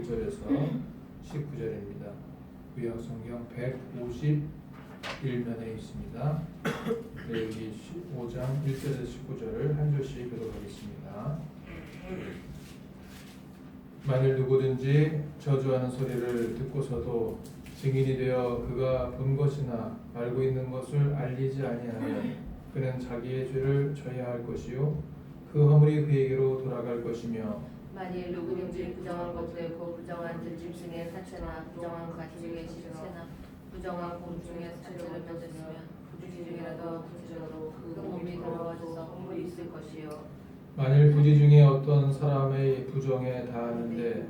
1절에서 19절입니다. 구약성경 151면에 있습니다. 레위기 5장 1절에서 19절을 한 절씩 교독하겠습니다. 만일 누구든지 저주하는 소리를 듣고서도 증인이 되어 그가 본 것이나 알고 있는 것을 알리지 아니하면 그는 자기의 죄를 져야 할 것이요 그 허물이 그에게로 돌아갈 것이며 만일 누구든지 부정한 것을 그 부정한 들짐승의 사체나 부정한 가축의 시체나 부정한 곤충의 사체를 만졌으면 부지 중이라도 부지라도 그 몸이 더러워져서 허물이 있을 것이요 만일 부지 중에 어떤 사람의 부정에 닿았는데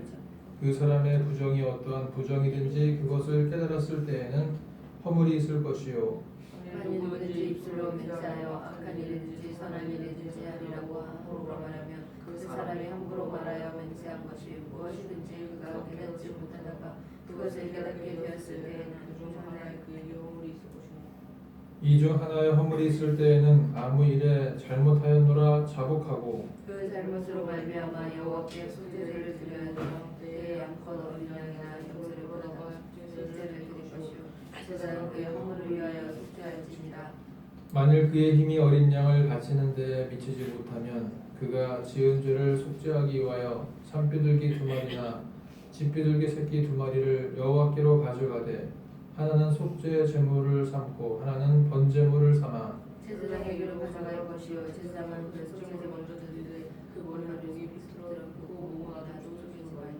그 사람의 부정이 어떠한 부정이든지 그것을 깨달았을 때에는 허물이 있을 것이요 만일 누구든지 입술로 맹세하여 악한 일이든지 선한 일이든지 하리라고 함부로 말하면 그 사람이 함부로 말하여 맹세한 것이 무엇이든지 그가 깨닫지 못하다가 그것을 깨닫게 되었을 때에는 중 하나의 그에게 허물이 있을 것이니 이 중 하나의 허물이 있을 때에는 아무 일에 잘못하였노라 자복하고 그 잘못으로 말미암아 여호와께 속죄제를 드려야 되며 때에 양껏 어린 양이나 형제를 보다가 속죄제를 드릴 것이요 제사장 그의 허물을 위하여 속죄할지니라. 만일 그의 힘이 어린 양을 바치는 데 미치지 못하면 그가 지은 죄를 속죄하기 위하여 산비둘기 2마리나 집비둘기 새끼 2마리를 여호와께로 가져가되 하나는 속죄 제물을 삼고 하나는 번제물을 삼아 제사장에게로 가져갈 것이요 제사장은 그 속죄제 먼저 드리되 그 머리를 여기 빗으로 끄고 몸과 다 속죄지 말며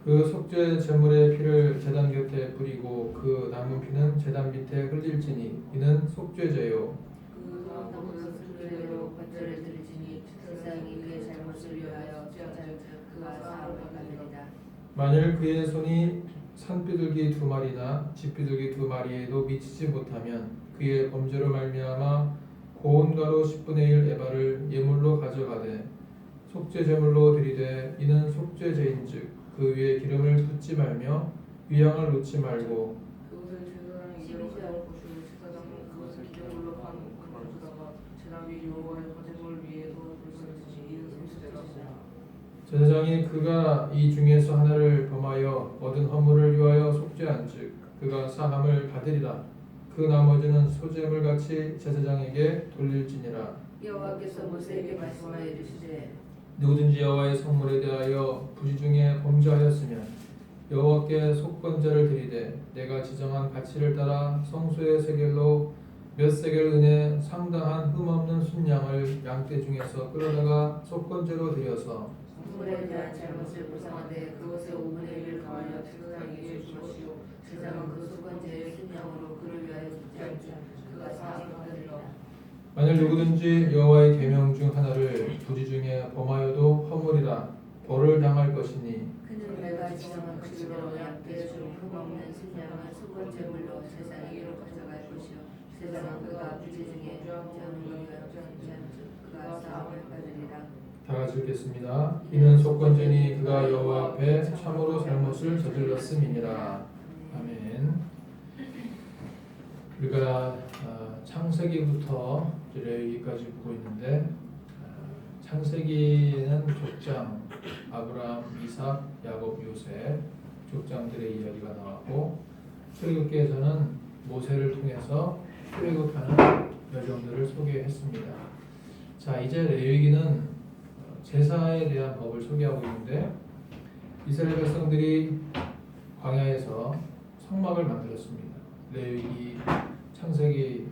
그 속죄 제물의 피를 제단 곁에 뿌리고 그 남은 피는 제단 밑에 흘릴지니 이는 속죄제요 그 사람도 속죄제로 번제를 드리지니 제사장이 그의 잘못을 위하여 속죄할 그가 사함을 받으리라. 만일 그의 손이 산비둘기 2마리나 집비둘기 2마리에도 미치지 못하면 그의 범죄로 말미암아 고운 가루 10분의 1 에바를 예물로 가져가되 속죄 제물로 드리되 이는 속죄제인즉 그 위에 기름을 붓지 말며 위향을 놓지 말고 그것을 제사장이 이대로 가져올 것이요 제사장은 그것을 기름으로 가져다가 제단 위 여호와의 번제물 위에도 불사르시니 이는 속죄제니라. 제사장이 그가 이 중에서 하나를 범하여 얻은 허물을 위하여 속죄한즉 그가 사함을 받으리라. 그 나머지는 소제물 같이 제사장에게 돌릴지니라. 여호와께서 모세에게 말씀하여 이르시되 누구든지 여호와의 성물에 대하여 부지 중에 범죄하였으면 여호와께 속건제를 드리되 내가 지정한 가치를 따라 성소의 세겔로 몇 세겔 은에 상당한 흠없는 순양을 양떼 중에서 끌어다가 속건제로 드려서 성물에 대한 잘못을 보상하되 그것의 5분의 1을 더하여 제사장에게 줄 것이요 제사장은 그 속건제의 순양으로 그를 위하여 속죄할지 그가 사함을 받으리라. 만일 누구든지 여호와의 계명 중 하나를 부지 중에 범하여도 허물이라 벌을 당할 것이니 그는 내가 지정한 가치대로 양떼 중 흠없는 순양을 속건제물로 제사장에게로 가져갈 것이요 제사장은 그가 부지 중에 범죄하는 것을 속죄한즉 그가 사함을 받으리라. 다 같이 읽겠습니다. 이는 속건제니 그가 여호와 앞에 참으로 잘못을 저질렀음이니라. 아멘. 우리가 창세기부터 레위기까지 보고 있는데 창세기는 족장 아브라함, 이삭, 야곱, 요셉 족장들의 이야기가 나왔고 출애굽기에서는 모세를 통해서 출애굽하는 여정들을 소개했습니다. 자, 이제 레위기는 제사에 대한 법을 소개하고 있는데 이스라엘 백성들이 광야에서 성막을 만들었습니다. 레위기, 창세기,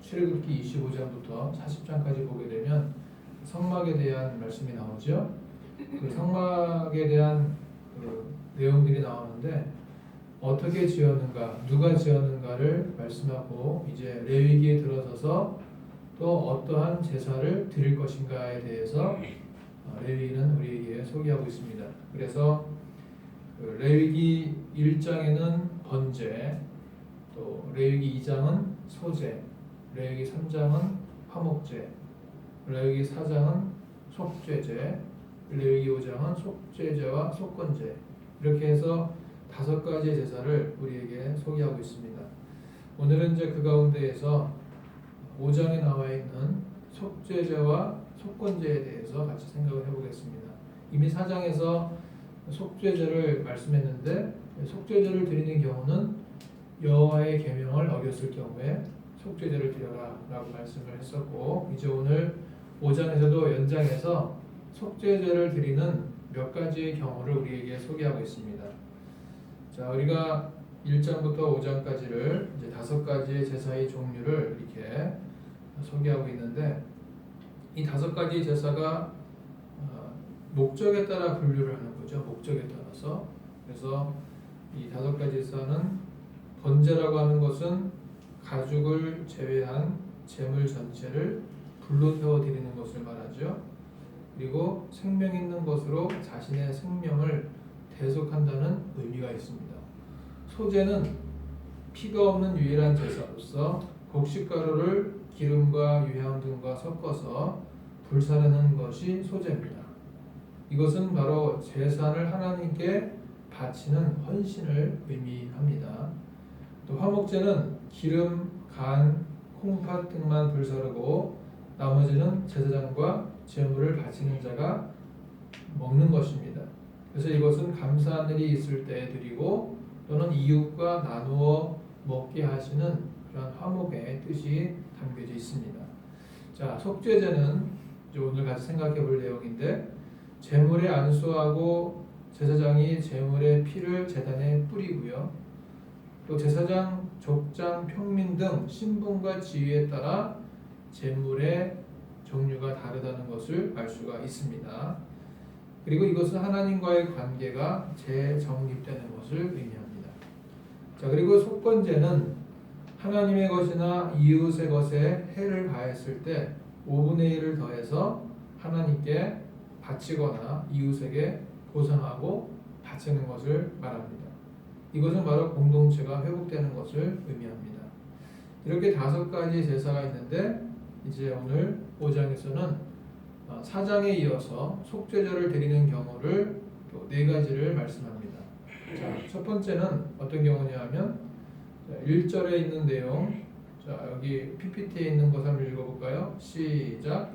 출애굽기 25장부터 40장까지 보게 되면 성막에 대한 말씀이 나오죠. 그 성막에 대한 그 내용들이 나오는데 어떻게 지었는가, 누가 지었는가를 말씀하고 이제 레위기에 들어서서 또 어떠한 제사를 드릴 것인가에 대해서 레위기는 우리에게 소개하고 있습니다. 그래서 그 레위기 1장에는 번제, 또 레위기 2장은 소제, 레위기 3장은 화목제, 레위기 4장은 속죄제, 레위기 5장은 속죄제와 속건제 이렇게 해서 5가지의 제사를 우리에게 소개하고 있습니다. 오늘은 이제 그 가운데에서 5장에 나와 있는 속죄제와 속건제에 대해서 같이 생각을 해보겠습니다. 이미 4장에서 속죄제를 말씀했는데 속죄제를 드리는 경우는 여호와의 계명을 어겼을 경우에 속죄제를 드려라라고 말씀을 했었고 이제 오늘 5장에서도 연장해서 속죄제를 드리는 몇 가지의 경우를 우리에게 소개하고 있습니다. 자, 우리가 1장부터 5장까지를 이제 5가지의 제사의 종류를 이렇게 소개하고 있는데 이 5가지 제사가 목적에 따라 분류를 하는 거죠. 목적에 따라서. 그래서 이 5가지 제사는 번제라고 하는 것은 가축을 제외한 제물 전체를 불로 태워 드리는 것을 말하죠. 그리고 생명 있는 것으로 자신의 생명을 대속한다는 의미가 있습니다. 소제는 피가 없는 유일한 제사로서 곡식가루를 기름과 유향 등과 섞어서 불사르는 것이 소제입니다. 이것은 바로 제사를 하나님께 바치는 헌신을 의미합니다. 또 화목제는 기름, 간, 콩팥 등만 불사르고 나머지는 제사장과 제물을 바치는 자가 먹는 것입니다. 그래서 이것은 감사한 일이 있을 때에 드리고 또는 이웃과 나누어 먹게 하시는 그런 화목의 뜻이 담겨져 있습니다. 자, 속죄제는 이제 오늘 같이 생각해 볼 내용인데 제물에 안수하고 제사장이 제물의 피를 제단에 뿌리고요. 또 제사장, 족장, 평민 등 신분과 지위에 따라 제물의 종류가 다르다는 것을 알 수가 있습니다. 그리고 이것은 하나님과의 관계가 재정립되는 것을 의미합니다. 자, 그리고 속건제는 하나님의 것이나 이웃의 것에 해를 가했을 때 5분의 1을 더해서 하나님께 바치거나 이웃에게 보상하고 바치는 것을 말합니다. 이것은 바로 공동체가 회복되는 것을 의미합니다. 이렇게 5가지 제사가 있는데 이제 오늘 5장에서는 4장에 이어서 속죄제를 드리는 경우를 또 4가지를 말씀합니다. 자, 첫 번째는 어떤 경우냐 하면 1절에 있는 내용, 자, 여기 PPT에 있는 것을 한번 읽어볼까요? 시작.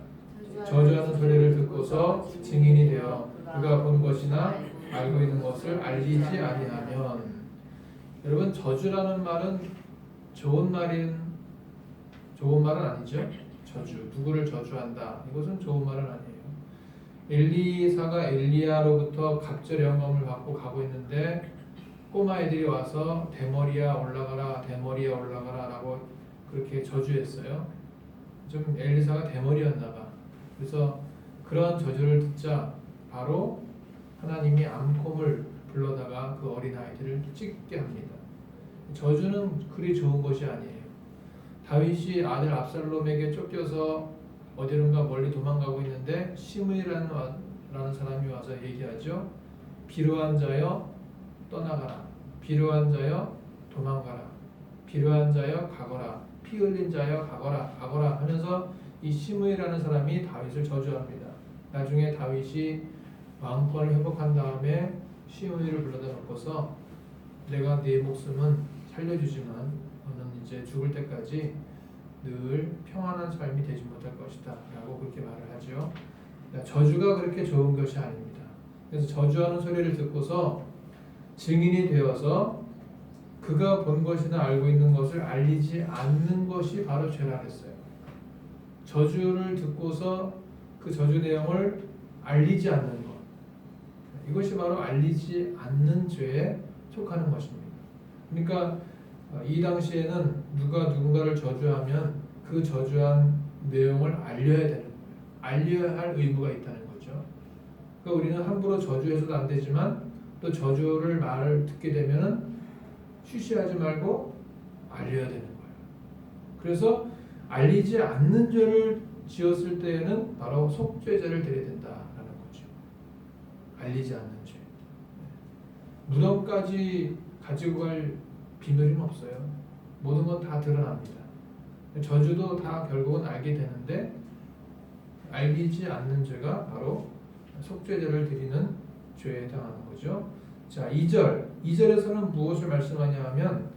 저주하는 소리를 듣고서 증인이 되어 그가 본 것이나 알고 있는 것을 알리지 아니하면. 여러분, 저주라는 말은 좋은 말은 아니죠. 저주, 누구를 저주한다, 이것은 좋은 말은 아니에요. 엘리사가 엘리야로부터 갑절 영감을 받고 가고 있는데 꼬마 애들이 와서 대머리야 올라가라, 대머리야 올라가라 라고 그렇게 저주했어요. 좀 엘리사가 대머리였나 봐. 그래서 그런 저주를 듣자 바로 하나님이 암콤을 불러다가 그 어린아이들을 찢게 합니다. 저주는 그리 좋은 것이 아니에요. 다윗이 아들 압살롬에게 쫓겨서 어디론가 멀리 도망가고 있는데 시므이라는 사람이 와서 얘기하죠. 비루한 자여 떠나가라, 비루한 자여 도망가라, 비루한 자여 가거라, 피 흘린 자여 가거라 하면서 이 시므이라는 사람이 다윗을 저주합니다. 나중에 다윗이 왕권을 회복한 다음에 시므이를 불러다 놓고서 내가 네 목숨은 살려주지만 너는 이제 죽을 때까지 늘 평안한 삶이 되지 못할 것이다 라고 그렇게 말을 하죠. 저주가 그렇게 좋은 것이 아닙니다. 그래서 저주하는 소리를 듣고서 증인이 되어서 그가 본 것이나 알고 있는 것을 알리지 않는 것이 바로 죄라 했어요. 저주를 듣고서 그 저주 내용을 알리지 않는 것, 이것이 바로 알리지 않는 죄에 속하는 것입니다. 그러니까 이 당시에는 누가 누군가를 저주하면 그 저주한 내용을 알려야 되는 거예요. 알려야 할 의무가 있다는 거죠. 그러니까 우리는 함부로 저주해서도 안 되지만 또 저주를 말을 듣게 되면은 쉬쉬하지 말고 알려야 되는 거예요. 그래서 알리지 않는 죄를 지었을 때에는 바로 속죄제를 드려야 된다라는 거죠. 알리지 않는 죄. 무덤까지 가지고 갈 비밀은 없어요. 모든 건 다 드러납니다. 저주도 다 결국은 알게 되는데 알리지 않는 죄가 바로 속죄제를 드리는 죄에 해당하는 거죠. 자, 2절에서는 무엇을 말씀하냐 하면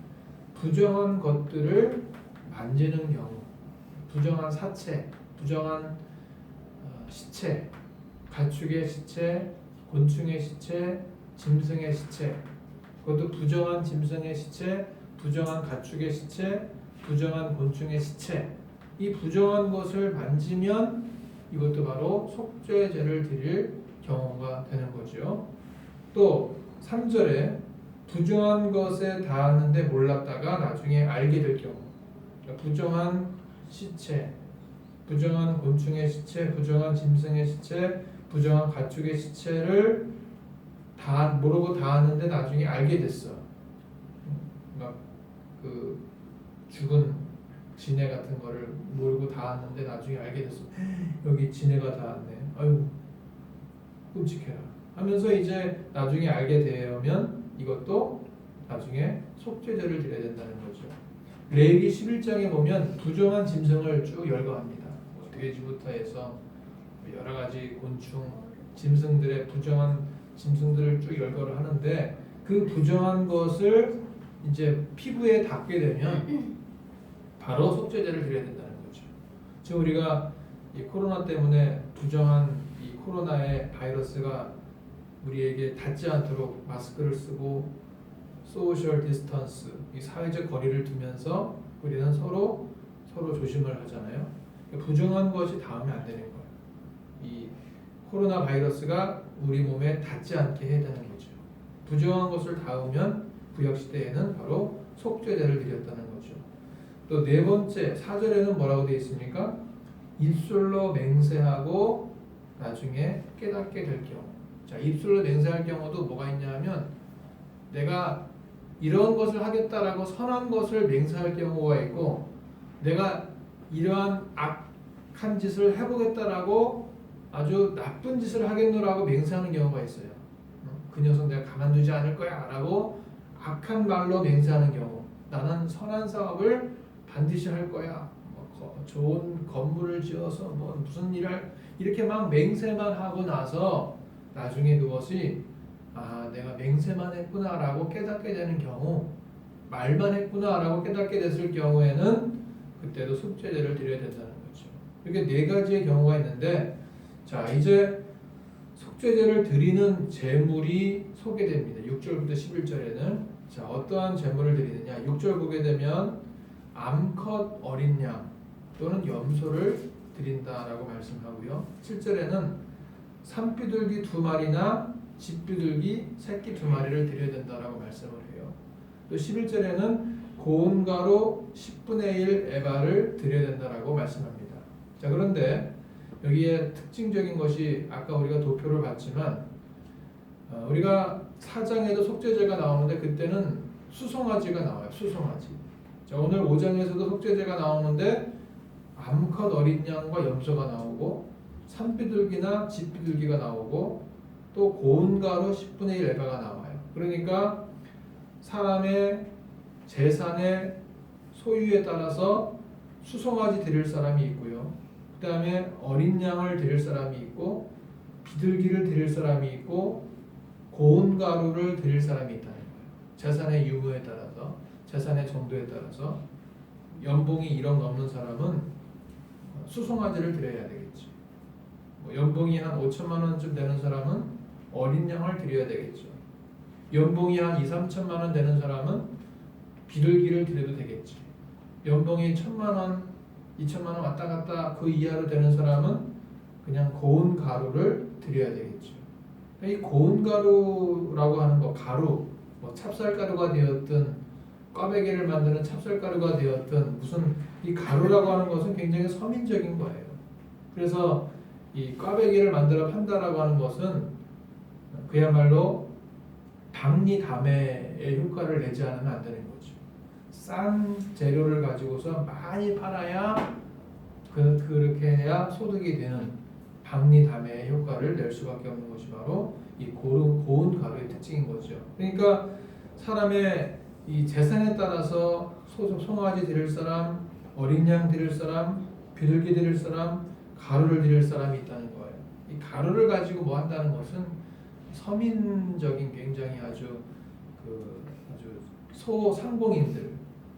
부정한 것들을 만지는 경우, 부정한 사체, 부정한 시체, 가축의 시체, 곤충의 시체, 짐승의 시체, 그것도 부정한 짐승의 시체, 부정한 가축의 시체, 부정한 곤충의 시체, 이 부정한 것을 만지면 이것도 바로 속죄제를 드릴 경우가 되는 거죠. 또 3절에 부정한 것에 닿았는데 몰랐다가 나중에 알게 될 경우, 그러니까 부정한 시체, 부정한 곤충의 시체, 부정한 짐승의 시체, 부정한 가축의 시체를 다 모르고 닿았는데 나중에 알게 됐어. 막 그 죽은 진해 같은 거를 모르고 닿았는데 나중에 알게 됐어. 여기 진해가 닿았네. 아유 끔찍해라. 하면서 이제 나중에 알게 되면 이것도 나중에 속죄제를 드려야 된다는 거죠. 레위기 11장에 보면 부정한 짐승을 쭉 열거합니다. 뭐 돼지부터 해서 여러 가지 곤충, 짐승들의 부정한 짐승들을 쭉 열거를 하는데 그 부정한 것을 이제 피부에 닿게 되면 바로 속죄제를 드려야 된다는 거죠. 지금 우리가 이 코로나 때문에 부정한 이 코로나의 바이러스가 우리에게 닿지 않도록 마스크를 쓰고 소셜 디스턴스, 이 사회적 거리를 두면서 우리는 서로 조심을 하잖아요. 부정한 것이 닿으면 안 되는 거예요. 이 코로나 바이러스가 우리 몸에 닿지 않게 해야 되는 거죠. 부정한 것을 닿으면 구약 시대에는 바로 속죄제를 드렸다는 거죠. 또 네 번째 4절에는 뭐라고 되어 있습니까? 입술로 맹세하고 나중에 깨닫게 될 경우. 자, 입술로 맹세할 경우도 뭐가 있냐면 내가 이런 것을 하겠다라고 선한 것을 맹세할 경우가 있고 내가 이러한 악한 짓을 해보겠다라고 아주 나쁜 짓을 하겠노라고 맹세하는 경우가 있어요. 그 녀석 내가 가만두지 않을 거야 라고 악한 말로 맹세하는 경우, 나는 선한 사업을 반드시 할 거야, 뭐 좋은 건물을 지어서 뭐 무슨 일을 이렇게 막 맹세만 하고 나서 나중에 그것이 내가 맹세만 했구나라고 깨닫게 되는 경우, 말만 했구나라고 깨닫게 됐을 경우에는 그때도 속죄제를 드려야 된다는 거죠. 이렇게 네 가지의 경우가 있는데, 자 이제 속죄제를 드리는 제물이 소개됩니다. 6절부터 11절에는 자 어떠한 제물을 드리느냐. 6절 보게 되면 암컷 어린 양 또는 염소를 드린다라고 말씀하고요. 7절에는 산비둘기 2마리나 집비둘기 새끼 2마리를 드려야 된다라고 말씀을 해요. 또 11절에는 고운 가루 10분의 1 에바를 드려야 된다라고 말씀합니다. 자 그런데 여기에 특징적인 것이 아까 우리가 도표를 봤지만 우리가 사장에도 속죄제가 나오는데 그때는 수송아지가 나와요. 수송아지. 자 오늘 5장에서도 속죄제가 나오는데 암컷 어린 양과 염소가 나오고 산비둘기나 집비둘기가 나오고 또 고운 가루 10분의 1 에바가 나와요. 그러니까 사람의 재산의 소유에 따라서 수송아지 드릴 사람이 있고요. 그 다음에 어린 양을 드릴 사람이 있고 비둘기를 드릴 사람이 있고 고운 가루를 드릴 사람이 있다는 거예요. 재산의 유무에 따라서, 재산의 정도에 따라서 연봉이 1억 넘는 사람은 수송아지를 드려야 되겠죠. 뭐 연봉이 한 5천만 원쯤 되는 사람은 어린 양을 드려야 되겠죠. 연봉이 한 2, 3천만 원 되는 사람은 비둘기를 드려도 되겠지. 연봉이 1,000만 원, 2천만 원 왔다 갔다 그 이하로 되는 사람은 그냥 고운 가루를 드려야 되겠죠. 이 고운 가루라고 하는 거, 가루, 뭐 찹쌀가루가 되었든 꽈배기를 만드는 찹쌀가루가 되었든 무슨 이 가루라고 하는 것은 굉장히 서민적인 거예요. 그래서 이 꽈배기를 만들어 판다라고 하는 것은 그야말로 박리담회의 효과를 내지 않으면 안 되는 거죠. 싼 재료를 가지고서 많이 팔아야 그렇게 해야 소득이 되는 박리담회의 효과를 낼 수밖에 없는 것이 바로 이 고운 가루의 특징인 거죠. 그러니까 사람의 이 재산에 따라서 송아지 드릴 사람, 어린 양 드릴 사람, 비둘기 드릴 사람, 가루를 드릴 사람이 있다는 거예요. 이 가루를 가지고 뭐 한다는 것은 서민적인 굉장히 아주 소상공인들,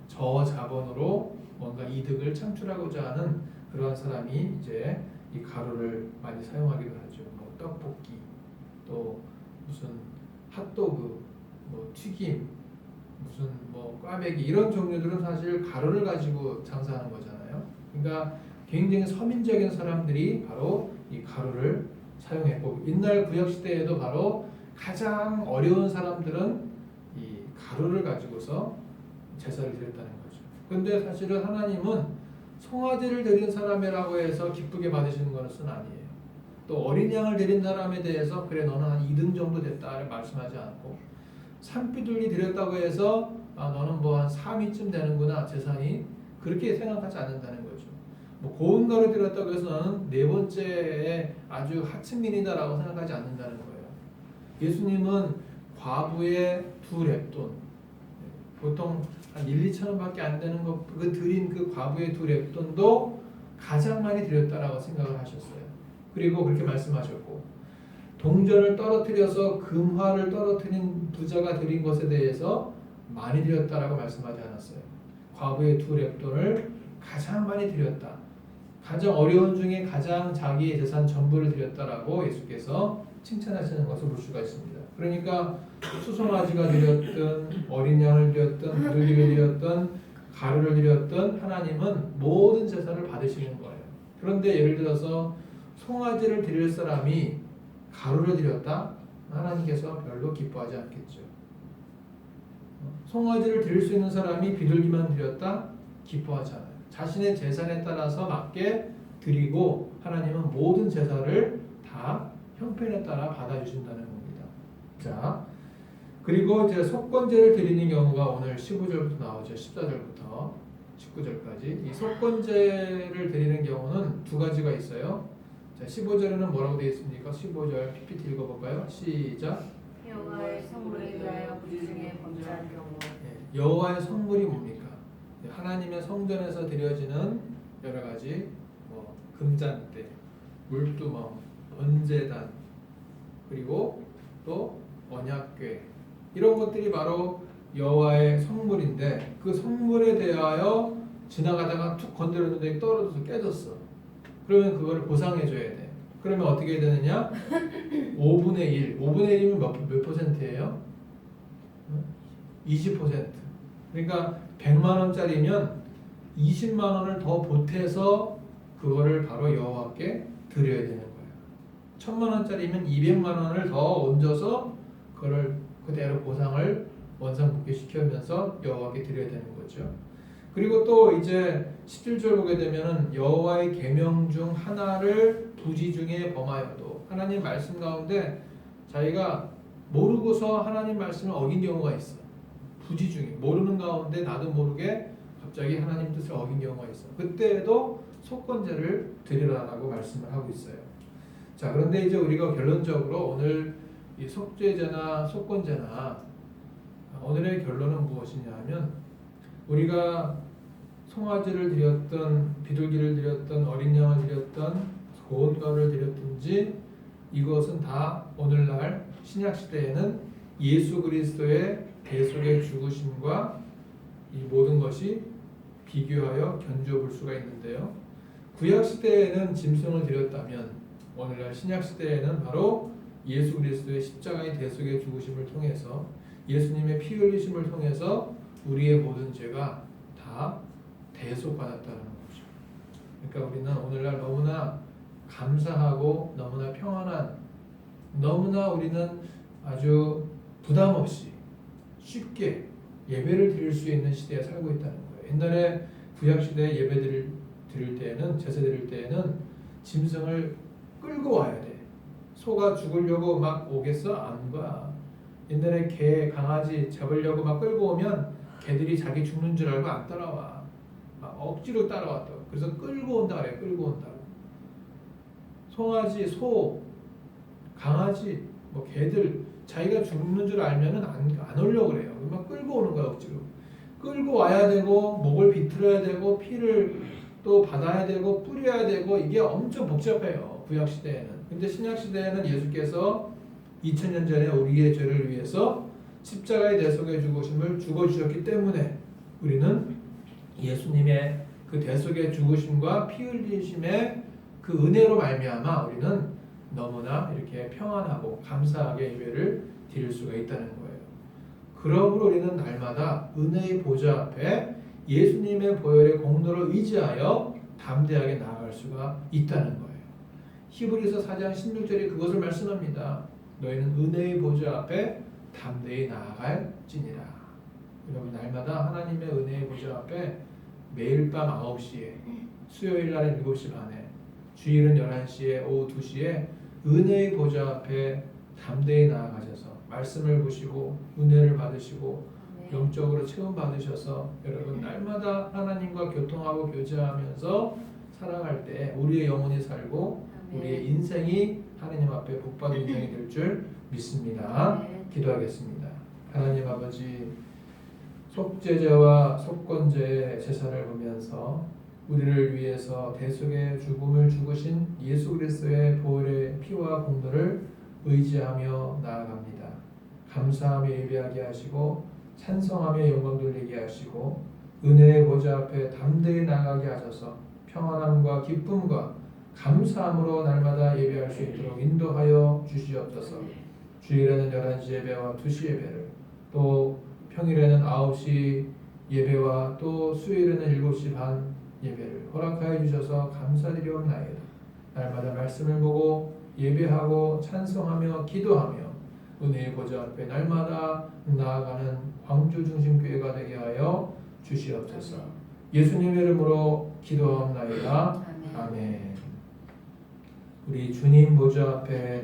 저자본으로 뭔가 이득을 창출하고자 하는 그러한 사람이 이제 이 가루를 많이 사용하기도 하죠. 뭐 떡볶이, 또 무슨 핫도그, 뭐 튀김, 무슨 뭐 꽈배기 이런 종류들은 사실 가루를 가지고 장사하는 거잖아요. 그러니까 굉장히 서민적인 사람들이 바로 이 가루를 사용했고 옛날 구약 시대에도 바로 가장 어려운 사람들은 이 가루를 가지고서 제사를 드렸다는 거죠. 그런데 사실은 하나님은 송아지를 드린 사람이라고 해서 기쁘게 받으시는 것은 아니에요. 또 어린 양을 드린 사람에 대해서 그래 너는 한 2등 정도 됐다 말씀하지 않고 산비둘기 드렸다고 해서 너는 뭐 한 3위쯤 되는구나 재산이 그렇게 생각하지 않는다는 거죠. 뭐 고운 가루 드렸다고 해서 너는 네 번째에 아주 하층민이다라고 생각하지 않는다는 거예요. 예수님은 과부의 2렙돈 보통 한 1, 2천 원밖에 안 되는 거 그 드린 그 과부의 2렙돈도 가장 많이 드렸다라고 생각을 하셨어요. 그리고 그렇게 말씀하셨고 동전을 떨어뜨려서 금화를 떨어뜨린 부자가 드린 것에 대해서 많이 드렸다라고 말씀하지 않았어요. 과부의 2렙돈을 가장 많이 드렸다. 가장 어려운 중에 가장 자기의 재산 전부를 드렸다라고 예수께서 칭찬하시는 것을 볼 수가 있습니다. 그러니까 수송아지가 드렸든 어린 양을 드렸든 비둘기를 드렸든 가루를 드렸든 하나님은 모든 제사를 받으시는 거예요. 그런데 예를 들어서 송아지를 드릴 사람이 가루를 드렸다? 하나님께서 별로 기뻐하지 않겠죠. 송아지를 드릴 수 있는 사람이 비둘기만 드렸다? 기뻐하지 않아요. 자신의 재산에 따라서 맞게 드리고 하나님은 모든 제사를 다 형편에 따라 받아주신다는 겁니다. 자, 그리고 이제 속건제를 드리는 경우가 오늘 15절부터 나오죠. 14절부터 19절까지. 이 속건제를 드리는 경우는 두 가지가 있어요. 자, 15절에는 뭐라고 되어 있습니까? 15절 PPT 읽어볼까요? 시작. 여호와의 성물에 대하여 부중에 범죄한 경우 여호와의 성물이 뭡니까? 하나님의 성전에서 드려지는 여러 가지 뭐 금잔대, 물두멍, 번제단 그리고 또 언약궤 이런 것들이 바로 여호와의 성물인데 그 성물에 대하여 지나가다가 툭 건드렸는데 떨어져서 깨졌어. 그러면 그거를 보상해 줘야 돼. 그러면 어떻게 되느냐? 5분의 1. 5분의 1이면 몇 퍼센트예요? 20%. 그러니까 100만 원짜리면 20만 원을 더 보태서 그거를 바로 여호와께 드려야 되는 거예요. 1000만 원짜리면 200만 원을 더 얹어서 그거를 그대로 보상을 원상복귀시키면서 여호와께 드려야 되는 거죠. 그리고 또 이제 17절 보게 되면은 여호와의 계명 중 하나를 부지 중에 범하여도 하나님 말씀 가운데 자기가 모르고서 하나님 말씀을 어긴 경우가 있어. 부지 중에 모르는 가운데 나도 모르게 갑자기 하나님 뜻을 어긴 경우가 있어. 그때에도 속건제를 드리라라고 말씀을 하고 있어요. 자, 그런데 이제 우리가 결론적으로 오늘 이 속죄제나 속건제나 오늘의 결론은 무엇이냐면 우리가 송아지를 드렸던 비둘기를 드렸던 어린 양을 드렸던 고운 가루를 드렸든지 이것은 다 오늘날 신약 시대에는 예수 그리스도의 대속의 죽으심과 이 모든 것이 비교하여 견주어 볼 수가 있는데요. 구약 시대에는 짐승을 드렸다면 오늘날 신약 시대에는 바로 예수 그리스도의 십자가의 대속의 죽으심을 통해서 예수님의 피 흘리심을 통해서 우리의 모든 죄가 다 대속받았다는 거죠. 그러니까 우리는 오늘날 너무나 감사하고 너무나 평안한 너무나 우리는 아주 부담 없이 쉽게 예배를 드릴 수 있는 시대에 살고 있다는 거예요. 옛날에 구약 시대에 예배 드릴 때에는 제사 드릴 때에는 짐승을 끌고 와야 돼. 소가 죽으려고 막 오겠어? 안 가. 옛날에 개, 강아지 잡으려고 막 끌고 오면 개들이 자기 죽는 줄 알고 안 따라와. 막 억지로 따라왔다고. 그래서 끌고 온다 그래. 끌고 온다고. 송아지, 소, 강아지, 뭐 개들 자기가 죽는 줄 알면은 안 오려고 그래요. 막 끌고 오는 거야 억지로. 끌고 와야 되고 목을 비틀어야 되고 피를 또 받아야 되고 뿌려야 되고 이게 엄청 복잡해요. 구약 시대에는. 근데 신약 시대에는 예수께서 2000년 전에 우리의 죄를 위해서 십자가의 대속의 죽으심을 죽어주셨기 때문에 우리는 예수님의 그 대속의 죽으심과 피 흘리심의 그 은혜로 말미암아 우리는 너무나 이렇게 평안하고 감사하게 예배를 드릴 수가 있다는 거예요. 그러므로 우리는 날마다 은혜의 보좌 앞에 예수님의 보혈의 공로를 의지하여 담대하게 나아갈 수가 있다는 거예요. 히브리서 4장 16절이 그것을 말씀합니다. 너희는 은혜의 보좌 앞에 담대히 나아갈지니라. 여러분 날마다 하나님의 은혜의 보좌 앞에 매일 밤 9시에 수요일 날은 7시 반에 주일은 11시에 오후 2시에 은혜의 보좌 앞에 담대히 나아가셔서 말씀을 보시고 은혜를 받으시고 영적으로 체험 받으셔서 여러분 날마다 하나님과 교통하고 교제하면서 살아갈 때 우리의 영혼이 살고 우리의 인생이 하나님 앞에 복받은 인생이 될 줄 믿습니다. 기도하겠습니다. 하나님 아버지 속죄제와 속건제의 제사를 보면서 우리를 위해서 대속의 죽음을 죽으신 예수 그리스도의 보혈의 피와 공로를 의지하며 나아갑니다. 감사하며 예배하게 하시고 찬송하며 영광 돌리게 하시고 은혜의 보좌 앞에 담대히 나아가게 하셔서 평안함과 기쁨과 감사함으로 날마다 예배할 수 있도록 인도하여 주시옵소서. 주일에는 11시 예배와 2시 예배를 또 평일에는 9시 예배와 또 수요일에는 7시 반 예배를 허락하여 주셔서 감사드리옵나이다. 날마다 말씀을 보고 예배하고 찬송하며 기도하며 은혜의 보좌 앞에 날마다 나아가는 광주 중심교회가 되게 하여 주시옵소서. 예수님 이름으로 기도하옵나이다. 아멘. 우리 주님 보좌 앞에